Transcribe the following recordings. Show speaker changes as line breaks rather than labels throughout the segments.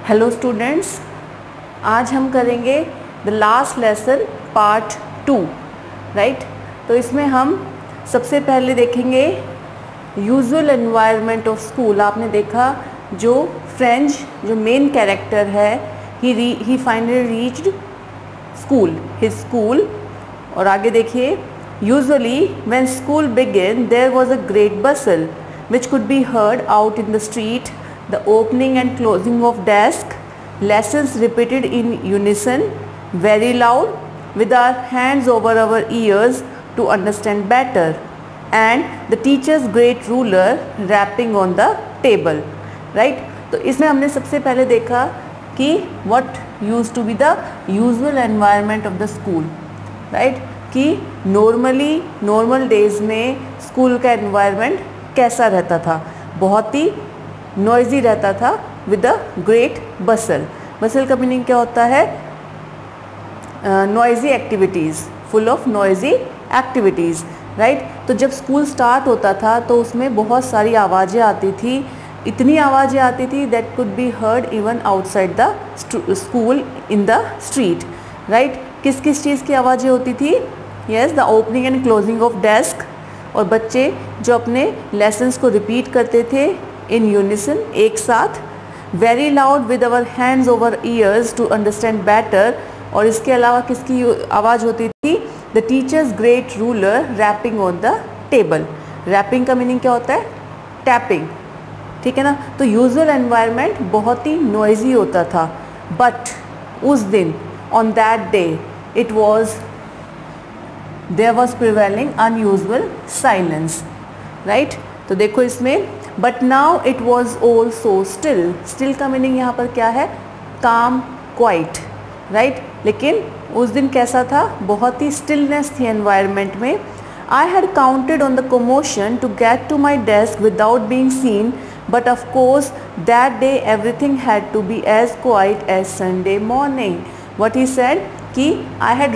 Hello students, आज हम करेंगे the last lesson part 2, right. तो इसमें हम सबसे पहले देखेंगे यूजुअल एनवायरनमेंट ऑफ स्कूल। आपने देखा जो फ्रेंच जो मेन कैरेक्टर है he finally reached school, his school. और आगे देखिए, usually when school began there was a great bustle which could be heard out in the street, the opening and closing of desk, lessons repeated in unison, very loud, with our hands over our ears to understand better, and the teacher's great ruler rapping on the table, right? तो इसमें हमने सबसे पहले देखा कि what used to be the usual environment of the school, right? कि normal days में school का एनवायरनमेंट कैसा रहता था। बहुत ही नॉइजी रहता था विद अ ग्रेट बसल। बसल का मीनिंग क्या होता है? Noisy activities, full of noisy activities, right. तो जब स्कूल स्टार्ट होता था तो उसमें बहुत सारी आवाज़ें आती थी, इतनी आवाज़ें आती थी that could be heard even outside the school in the street, right. किस किस चीज़ की आवाज़ें होती थी? Yes, the opening and closing of desk, और बच्चे जो अपने लेसन्स को रिपीट करते थे इन यूनिसन, एक साथ। Very loud with our hands over ears to understand better, और इसके अलावा किसकी आवाज़ होती थी? The teacher's great ruler rapping on the table. Rapping का मीनिंग क्या होता है? टैपिंग, ठीक है ना। तो यूजुअल एनवायरनमेंट बहुत ही नॉइजी होता था, बट उस दिन on that day it was there was prevailing unusual silence, right? तो देखो इसमें, but now it was all so still. Still का मीनिंग यहाँ पर क्या है? calm, quiet, right? लेकिन उस दिन कैसा था? बहुत ही stillness थी environment में। I had counted on the commotion to get to my desk without being seen, but of course that day everything had to be as quiet as Sunday morning. What he said कि I had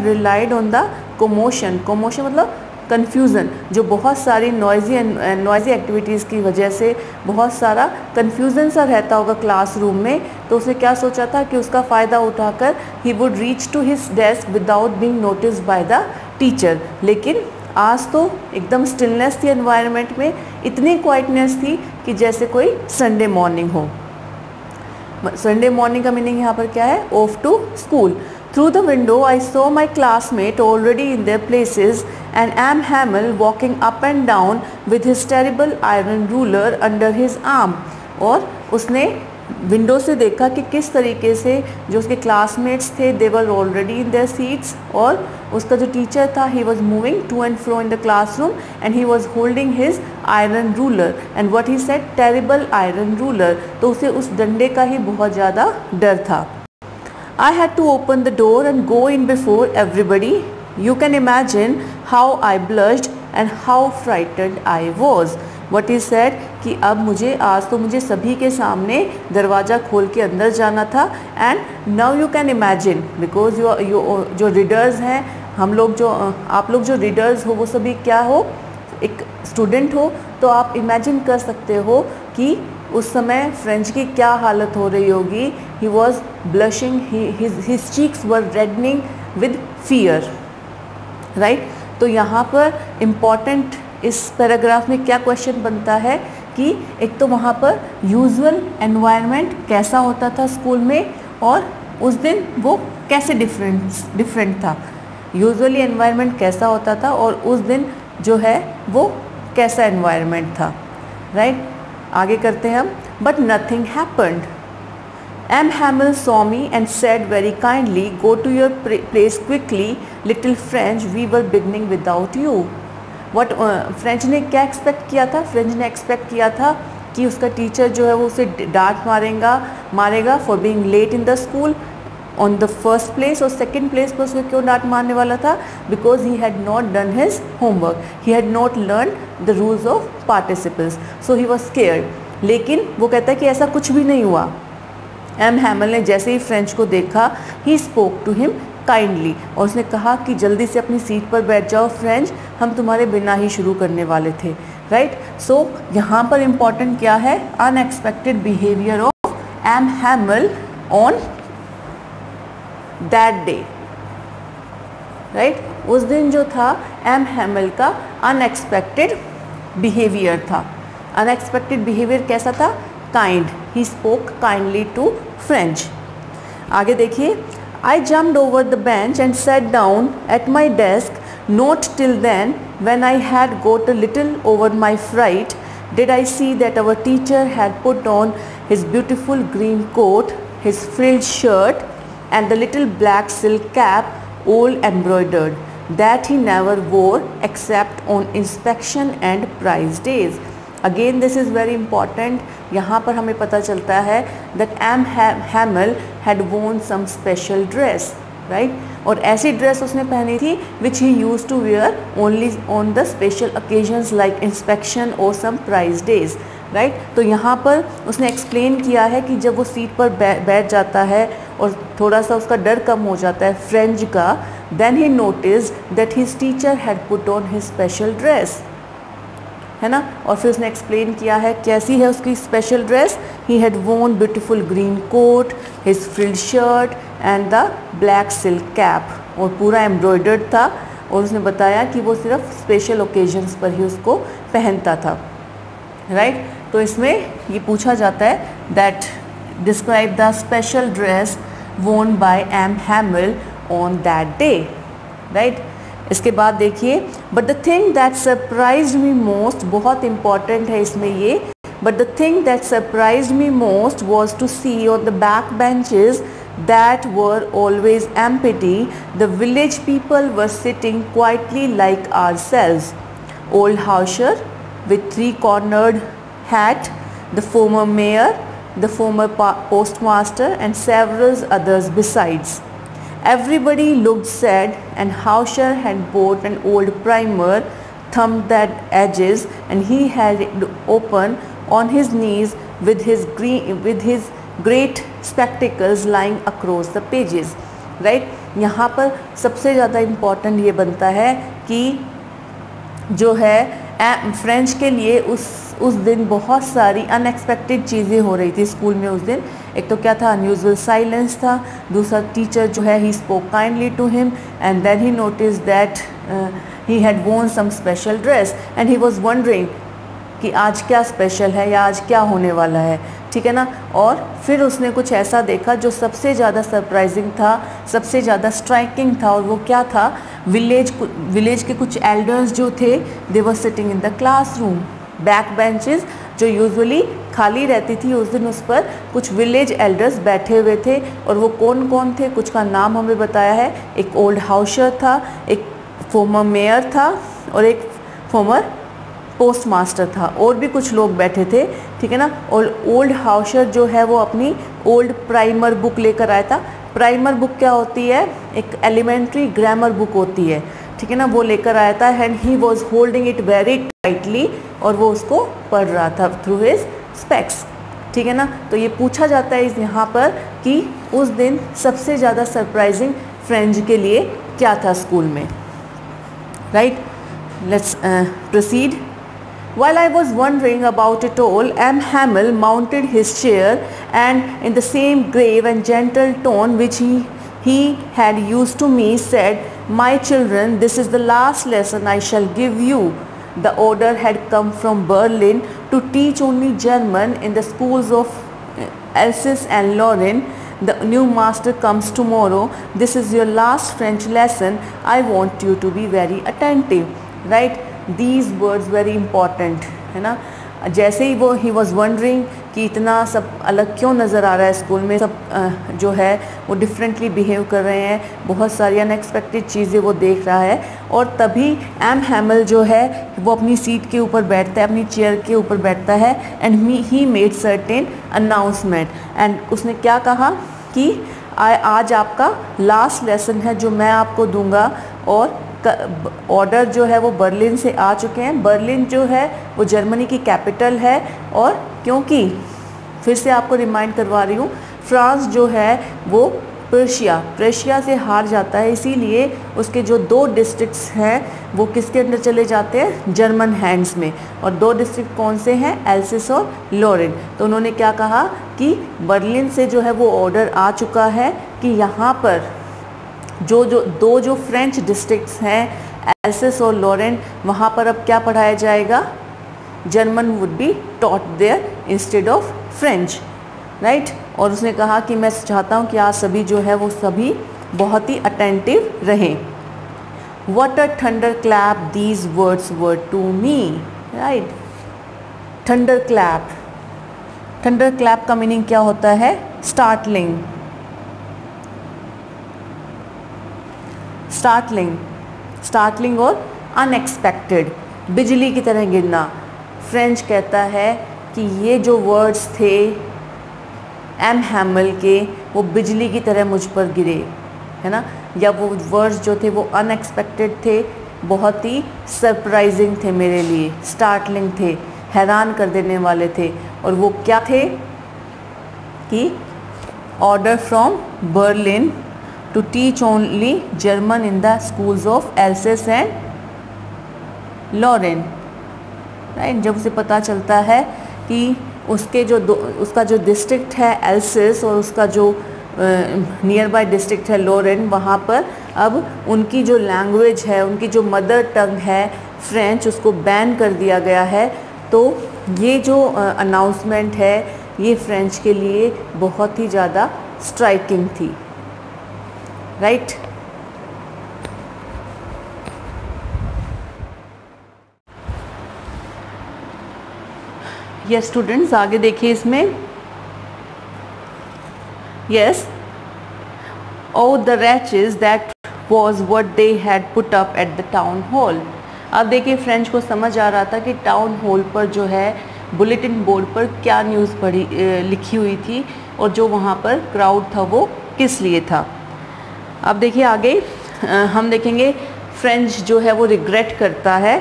relied on the commotion मतलब confusion, जो बहुत सारी noisy activities की वजह से बहुत सारा confusion सा रहता होगा क्लासरूम में। तो उसने क्या सोचा था कि उसका फ़ायदा उठाकर he would reach to his desk without being noticed by the teacher। लेकिन आज तो एकदम स्टिलनेस थी एनवायरनमेंट में, इतनी क्वाइटनेस थी कि जैसे कोई संडे मॉर्निंग हो। संडे मॉर्निंग का मीनिंग यहाँ पर क्या है? Off to school. Through the window I saw my classmate already in their places and M Hamel walking up and down with his terrible iron ruler under his arm. और उसने window से देखा कि किस तरीके से जो उसके क्लासमेट्स थे they were already in their seats, और उसका जो टीचर था he was moving to and fro in the classroom and he was holding his iron ruler and what he said, terrible iron ruler. तो उसे उस डंडे का ही बहुत ज़्यादा डर था। I had to open the door and go in before everybody. You can imagine how I blushed and how frightened I was. What he said कि अब मुझे सभी के सामने दरवाज़ा खोल के अंदर जाना था। And now you can imagine, because जो रीडर्स हैं हम लोग, जो आप लोग जो रीडर्स हो वो सभी क्या हो? एक स्टूडेंट हो, तो आप इमेजिन कर सकते हो कि उस समय फ्रेंच की क्या हालत हो रही होगी। He was blushing, his cheeks were reddening with fear, right. तो यहाँ पर इम्पॉर्टेंट इस पैराग्राफ में क्या क्वेश्चन बनता है कि एक तो वहाँ पर यूजुअल एनवायरनमेंट कैसा होता था स्कूल में, और उस दिन वो कैसे डिफरेंट था। यूजुअली एनवायरनमेंट कैसा होता था और उस दिन जो है वो कैसा एनवायरनमेंट था, राइट। आगे करते हैं हम। But nothing happened. M. Hamel saw me and said very kindly, go to your place quickly, little French, we were beginning without you. What French ने क्या एक्सपेक्ट किया था? फ्रेंच ने एक्सपेक्ट किया था कि उसका टीचर जो है वो उसे डांट मारेगा for being late in the school on the first place, और सेकंड प्लेस पर उसको क्यों डांट मारने वाला था? Because he had not done his homework, he had not learn the rules of participles, so he was scared. लेकिन वो कहता है कि ऐसा कुछ भी नहीं हुआ। एम हैमल ने जैसे ही फ्रेंच को देखा, he spoke to him kindly, और उसने कहा कि जल्दी से अपनी सीट पर बैठ जाओ फ्रेंच, हम तुम्हारे बिना ही शुरू करने वाले थे, राइट। सो यहाँ पर इम्पॉर्टेंट क्या है? Unexpected behaviour of M. Hamel on that day. Right उस दिन जो था एम हैमल का अनएक्सपेक्टेड बिहेवियर था. अनएक्सपेक्टेड बिहेवियर कैसा था? Kind. He spoke kindly to Franz. आगे देखिए. I jumped over the bench and sat down at my desk. Not till then, when I had got a little over my fright, did I see that our teacher had put on his beautiful green coat, his frilled shirt, and the little black silk cap, all embroidered, that he never wore except on inspection and prize days. Again, this is very important. यहाँ पर हमें पता चलता है that M. Hamel had worn some special dress, right? और ऐसी dress उसने पहनी थी which he used to wear only on the special occasions like inspection or some prize days, right? तो यहाँ पर उसने एक्सप्लेन किया है कि जब वो सीट पर बैठ जाता है और थोड़ा सा उसका डर कम हो जाता है फ्रेंच का, then he noticed that his teacher had put on his special dress, है ना. और फिर उसने एक्सप्लेन किया है कैसी है उसकी special dress. He had worn beautiful green coat, his frilled shirt and the black silk cap, और पूरा एम्ब्रॉयडर्ड था. और उसने बताया कि वो सिर्फ स्पेशल ओकेजन्स पर ही उसको पहनता था, राइट. तो इसमें ये पूछा जाता है that describe the special dress worn by M Hamel on that day, right. इसके बाद देखिए. But the thing that surprised me most, बहुत इंपॉर्टेंट है इसमें ये. But the thing that surprised me most was to see on the back benches that were always empty, the village people were sitting quietly like ourselves. Old Hausher with three-cornered hat, the former mayor, the former postmaster, and several others besides. Everybody looked sad, and Hausher had bought an old primer, thumbed at edges, and he had it open on his knees with his great spectacles lying across the pages, right. यहाँ पर सबसे ज़्यादा important ये बनता है कि जो है फ्रेंच के लिए उस दिन बहुत सारी अनएक्सपेक्टेड चीज़ें हो रही थी स्कूल में उस दिन. एक तो क्या था, अनयूजुअल साइलेंस था. दूसरा, टीचर जो है he spoke kindly to him, and then he notice that he had worn some special dress, and he was wondering कि आज क्या स्पेशल है या आज क्या होने वाला है, ठीक है ना. और फिर उसने कुछ ऐसा देखा जो सबसे ज़्यादा सरप्राइजिंग था, सबसे ज़्यादा स्ट्राइकिंग था. और वो क्या था, विलेज के कुछ एल्डर्स जो थे, they were sitting in the classroom. Back benches जो यूजुअली खाली रहती थी, उस दिन उस पर कुछ विलेज एल्डर्स बैठे हुए थे. और वो कौन कौन थे, कुछ का नाम हमें बताया है. एक ओल्ड हाउशर था, एक फॉर्मर मेयर था, और एक फॉर्मर पोस्ट मास्टर था. और भी कुछ लोग बैठे थे, ठीक है ना. और ओल्ड हाउशर जो है वो अपनी ओल्ड प्राइमर बुक लेकर आया था. प्राइमर बुक क्या होती है, एक एलिमेंट्री ग्रामर बुक होती है, ठीक है ना. वो लेकर आया था, and he was holding it very tightly, और वो उसको पढ़ रहा था थ्रू हिज स्पेक्स, ठीक है ना. तो ये पूछा जाता है यहाँ पर कि उस दिन सबसे ज़्यादा सरप्राइजिंग फ्रेंच के लिए क्या था स्कूल में, right. Let's proceed. While I was wondering about it all, M. Hamel mounted his chair and, in the same grave and gentle tone which he had used to me, said, "My children, this is the last lesson I shall give you." The order had come from Berlin to teach only German in the schools of Alsace and Lorraine. The new master comes tomorrow. This is your last French lesson. I want you to be very attentive, right? These words very important, है ना. जैसे ही वो he was wondering कि इतना सब अलग क्यों नज़र आ रहा है स्कूल में, सब जो है वो डिफरेंटली बिहेव कर रहे हैं, बहुत सारी अनएक्सपेक्टेड चीज़ें वो देख रहा है. और तभी एम हैमल जो है वो अपनी सीट के ऊपर बैठता है, अपनी चेयर के ऊपर बैठता है, and he made certain announcement. And उसने क्या कहा कि आज आपका लास्ट लेसन है जो मैं आपको दूंगा. और ऑर्डर जो है वो बर्लिन से आ चुके हैं. बर्लिन जो है वो जर्मनी की कैपिटल है. और क्योंकि फिर से आपको रिमाइंड करवा रही हूँ, फ्रांस जो है वो पर्शिया से हार जाता है, इसीलिए उसके जो 2 डिस्ट्रिक्ट्स हैं वो किसके अंदर चले जाते हैं, जर्मन हैंड्स में। और 2 डिस्ट्रिक्ट कौन से हैं, एल्सिस और लॉरेन। तो उन्होंने क्या कहा कि बर्लिन से जो है वो ऑर्डर आ चुका है कि यहाँ पर जो फ्रेंच डिस्ट्रिक्ट्स हैं एल्सिस और लॉरेन, वहाँ पर अब क्या पढ़ाया जाएगा, German would be taught there instead of French, right. और उसने कहा कि मैं चाहता हूँ कि आप सभी जो है वो सभी बहुत ही अटेंटिव रहें। What a thunderclap these words were to me, right? थंडरक्लैप का मीनिंग क्या होता है, स्टार्टलिंग और अनएक्सपेक्टेड, बिजली की तरह गिरना। फ्रेंच कहता है कि ये जो वर्ड्स थे एम हैमल के, वो बिजली की तरह मुझ पर गिरे, है ना, या वो वर्ड्स जो थे वो अनएक्सपेक्टेड थे, बहुत ही सरप्राइजिंग थे मेरे लिए, स्टार्टलिंग थे, हैरान कर देने वाले थे। और वो क्या थे कि order from Berlin to teach only German in the schools of Alsace and Lorraine, right. जब उसे पता चलता है कि उसका जो डिस्ट्रिक्ट है एल्सिस और उसका जो नियर बाय डिस्ट्रिक्ट है लॉरेन, वहाँ पर अब उनकी जो लैंग्वेज है, उनकी जो मदर टंग है फ्रेंच, उसको बैन कर दिया गया है। तो ये जो अनाउंसमेंट है ये फ्रेंच के लिए बहुत ही ज़्यादा स्ट्राइकिंग थी, राइट। यस स्टूडेंट्स, आगे देखिए इसमें, yes, O the wretches that was what they had put up at the town hall। अब देखिए फ्रेंच को समझ आ रहा था कि टाउन हॉल पर जो है बुलेटिन बोर्ड पर क्या न्यूज़ लिखी हुई थी और जो वहाँ पर क्राउड था वो किस लिए था। अब देखिए आगे हम देखेंगे फ्रेंच जो है वो रिग्रेट करता है,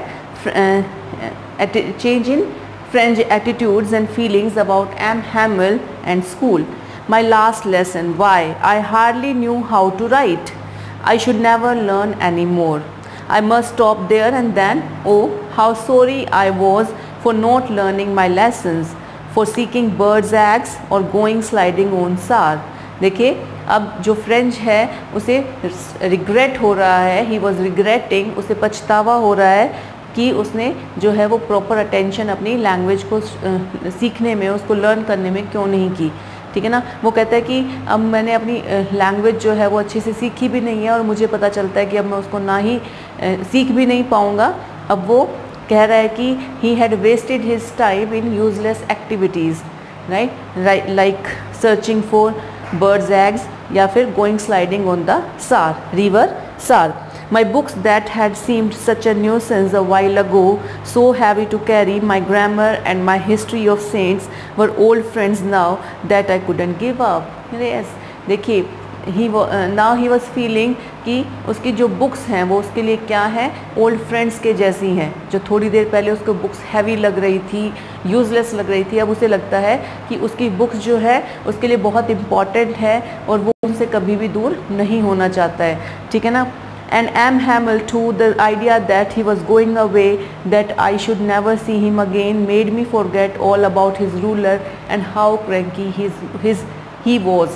change in French attitudes and feelings about M. Hamel and school. My last lesson, why? I hardly knew how to write. I should never learn anymore. I must stop there and then, oh, how sorry I was for not learning my lessons, for seeking bird's eggs or going sliding on Saar. देखिए अब जो French है उसे regret हो रहा है, he was regretting, उसे पछतावा हो रहा है कि उसने जो है वो प्रॉपर अटेंशन अपनी लैंग्वेज को सीखने में, उसको लर्न करने में क्यों नहीं की, ठीक है ना। वो कहता है कि अब मैंने अपनी लैंग्वेज जो है वो अच्छे से सीखी भी नहीं है और मुझे पता चलता है कि अब मैं उसको ना ही सीख भी नहीं पाऊँगा। अब वो कह रहा है कि he had wasted his time in useless activities, right, like searching for birds eggs या फिर going sliding on the Saar, river Saar. My books that had seemed such a nuisance a while ago, so heavy to carry, my grammar and my history of saints were old friends now that I couldn't give up. Yes, देखिए now he was feeling कि उसकी जो books हैं वो उसके लिए क्या है, ओल्ड फ्रेंड्स के जैसी हैं। जो थोड़ी देर पहले उसको बुक्स हैवी लग रही थी, यूज़लेस लग रही थी, अब उसे लगता है कि उसकी बुक्स जो है उसके लिए बहुत इम्पॉर्टेंट है और वो उनसे कभी भी दूर नहीं होना चाहता है, ठीक है ना। And M. Hamel too, the idea that he was going away, that I should never see him again, made me forget all about his ruler and how cranky he was.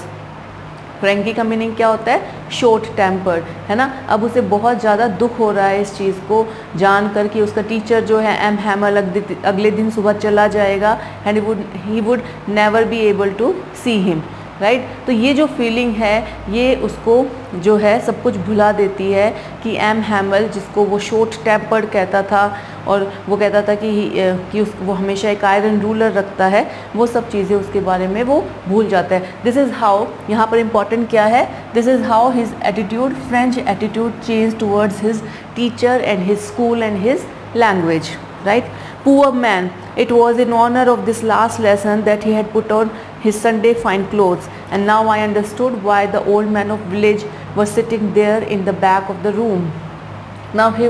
Cranky का meaning क्या होता है, short tempered, है ना। अब उसे बहुत ज़्यादा दुख हो रहा है इस चीज़ को जानकर कि उसका टीचर जो है एम हैमल अगले दिन सुबह चला जाएगा and he would never be able to see him, right. तो ये जो फीलिंग है ये उसको जो है सब कुछ भुला देती है कि एम हैमल, जिसको वो शॉर्ट टेम्पर्ड कहता था और वो कहता था कि वो हमेशा एक आयरन रूलर रखता है, वो सब चीज़ें उसके बारे में वो भूल जाता है। दिस इज़ हाउ, यहाँ पर इम्पॉर्टेंट क्या है, this is how his attitude, French attitude change towards his teacher and his school and his language, right. Poor man, it was in honor of this last lesson that he had put on his Sunday fine clothes, and now I understood why the old man of village was sitting there in the back of the room. Now he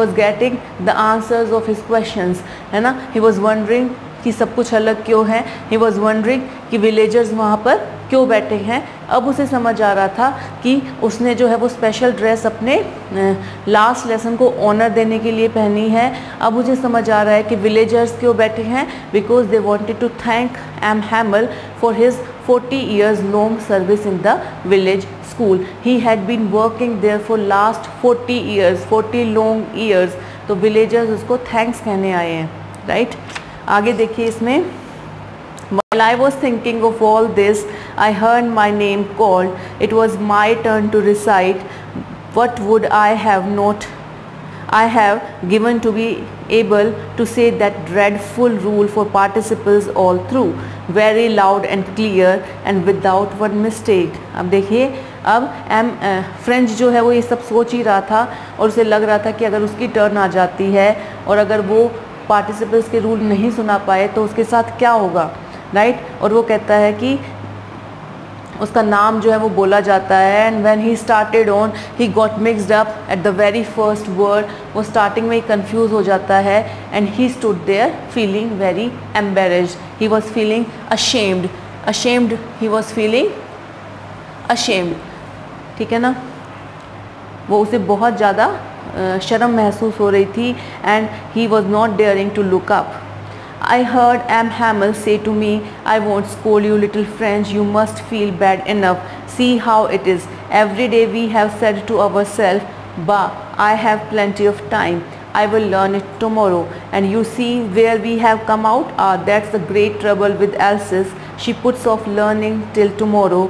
was getting the answers of his questions, है ना। He was wondering कि सब कुछ अलग क्यों है, he was wondering कि villagers वहाँ पर क्यों बैठे हैं। अब उसे समझ आ रहा था कि उसने जो है वो स्पेशल ड्रेस अपने लास्ट लेसन को ऑनर देने के लिए पहनी है। अब मुझे समझ आ रहा है कि विलेजर्स क्यों बैठे हैं, because they wanted to thank M Hamel for his 40 years long service in the village school. He had been working there for last 40 years, 40 long years. तो villagers उसको thanks कहने आए हैं, right? आगे देखिए इसमें, while I was thinking of all this, I heard my name called. It was my turn to recite. What would I have given to be able to say that dreadful rule for participles all through, very loud and clear and without one mistake. अब देखिए, अब French जो है वो ये सब सोच ही रहा था और उसे लग रहा था कि अगर उसकी टर्न आ जाती है और अगर वो पार्टिसिपल्स के रूल नहीं सुना पाए तो उसके साथ क्या होगा, राइट? और वो कहता है कि उसका नाम जो है वो बोला जाता है, and when he started on he got mixed up at the very first word. वो स्टार्टिंग में ही कंफ्यूज हो जाता है, and he stood there feeling very embarrassed. He was feeling ashamed, he was feeling ashamed. ठीक है ना, वो उसे बहुत ज़्यादा शर्म महसूस हो रही थी, and he was not daring to look up. I heard M. Hamel say to me, I won't scold you little French, you must feel bad enough. See how it is. Every day we have said to ourselves, bah, I have plenty of time. I will learn it tomorrow. And you see where we have come out? That's the great trouble with Alsace. She puts off learning till tomorrow.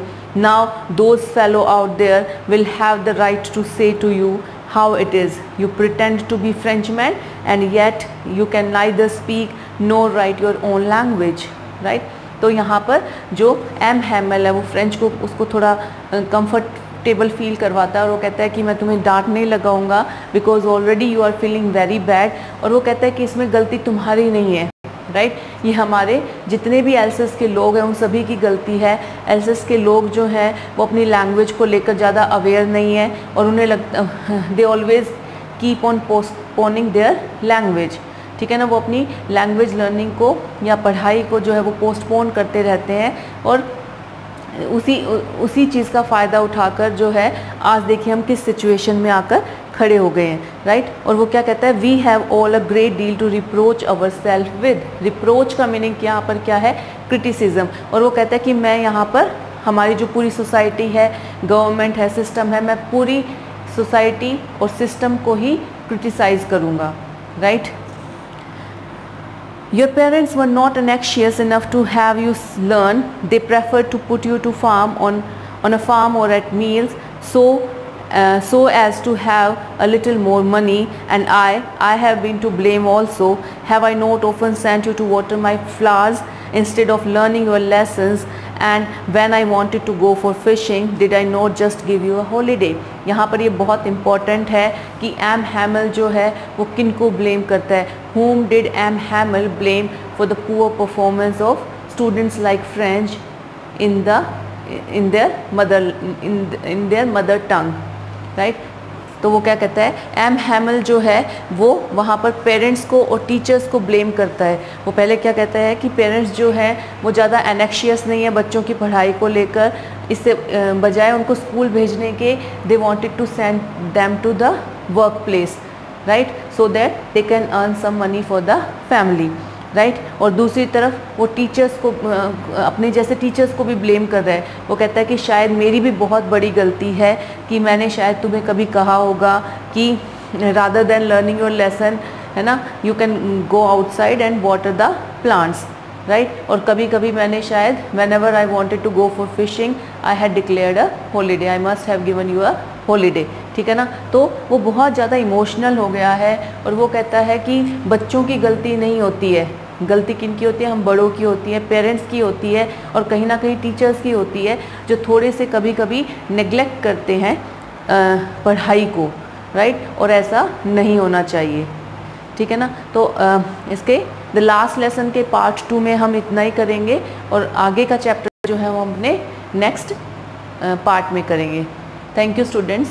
Now those fellow out there will have the right to say to you how it is. You pretend to be Frenchman and yet you can neither speak nor write your own language, right? तो यहाँ पर जो M हैमल है वो French को उसको थोड़ा comfortable feel करवाता है और वो कहता है कि मैं तुम्हें डांट नहीं लगाऊंगा because already you are feeling very bad. और वो कहता है कि इसमें गलती तुम्हारी नहीं है, राइट? ये हमारे जितने भी एल्सेस के लोग हैं उन सभी की गलती है. एल्सेस के लोग जो हैं वो अपनी लैंग्वेज को लेकर ज़्यादा अवेयर नहीं है और उन्हें लगता they always keep on postponing their language. ठीक है ना, वो अपनी लैंग्वेज लर्निंग को या पढ़ाई को जो है वो पोस्टपोन करते रहते हैं और उसी चीज़ का फ़ायदा उठाकर जो है आज देखिए हम किस सिचुएशन में आकर खड़े हो गए हैं, राइट? और वो क्या कहता है, we have all a great deal to reproach our self with. Reproach का मीनिंग यहाँ पर क्या है, क्रिटिसिज्म. और वो कहता है कि मैं यहाँ पर हमारी जो पूरी सोसाइटी है, गवर्नमेंट है, सिस्टम है, मैं पूरी सोसाइटी और सिस्टम को ही क्रिटिसाइज़ करूँगा, right? Your parents were not anxious enough to have you learn. They preferred to put you to farm on a farm or at meals so as to have a little more money. And I have been to blame also. Have I not often sent you to water my flowers instead of learning your lessons? And when I wanted to go for fishing, did I not just give you a holiday? यहाँ पर ये बहुत important है कि M हैमल जो है वो किन को ब्लेम करता है. Whom did M. Hamel blame for the poor performance of students like French in their mother tongue, right? तो वो क्या कहता है, एम हैमल जो है वो वहाँ पर पेरेंट्स को और टीचर्स को ब्लेम करता है. वो पहले क्या कहता है कि पेरेंट्स जो हैं वो ज़्यादा एनेक्शियस नहीं है बच्चों की पढ़ाई को लेकर, इससे बजाय उनको स्कूल भेजने के they wanted to send them to the work place, right, so that they can earn some money for the family, right? और दूसरी तरफ वो टीचर्स को अपने जैसे टीचर्स को भी ब्लेम कर रहा है. वो कहता है कि शायद मेरी भी बहुत बड़ी गलती है कि मैंने शायद तुम्हें कभी कहा होगा कि rather than learning your lesson, है ना, you can go outside and water the plants, right? और कभी कभी मैंने शायद whenever I wanted to go for fishing I had declared a holiday. I must have given you a holiday. ठीक है ना, तो वो बहुत ज़्यादा इमोशनल हो गया है और वो कहता है कि बच्चों की गलती नहीं होती है, गलती किन की होती है, हम बड़ों की होती है, पेरेंट्स की होती है और कहीं ना कहीं टीचर्स की होती है जो थोड़े से कभी कभी नेग्लेक्ट करते हैं पढ़ाई को, राइट? और ऐसा नहीं होना चाहिए. ठीक है ना, तो इसके द लास्ट लेसन के पार्ट 2 में हम इतना ही करेंगे और आगे का चैप्टर जो है वो हम अपने नेक्स्ट पार्ट में करेंगे. Thank you students.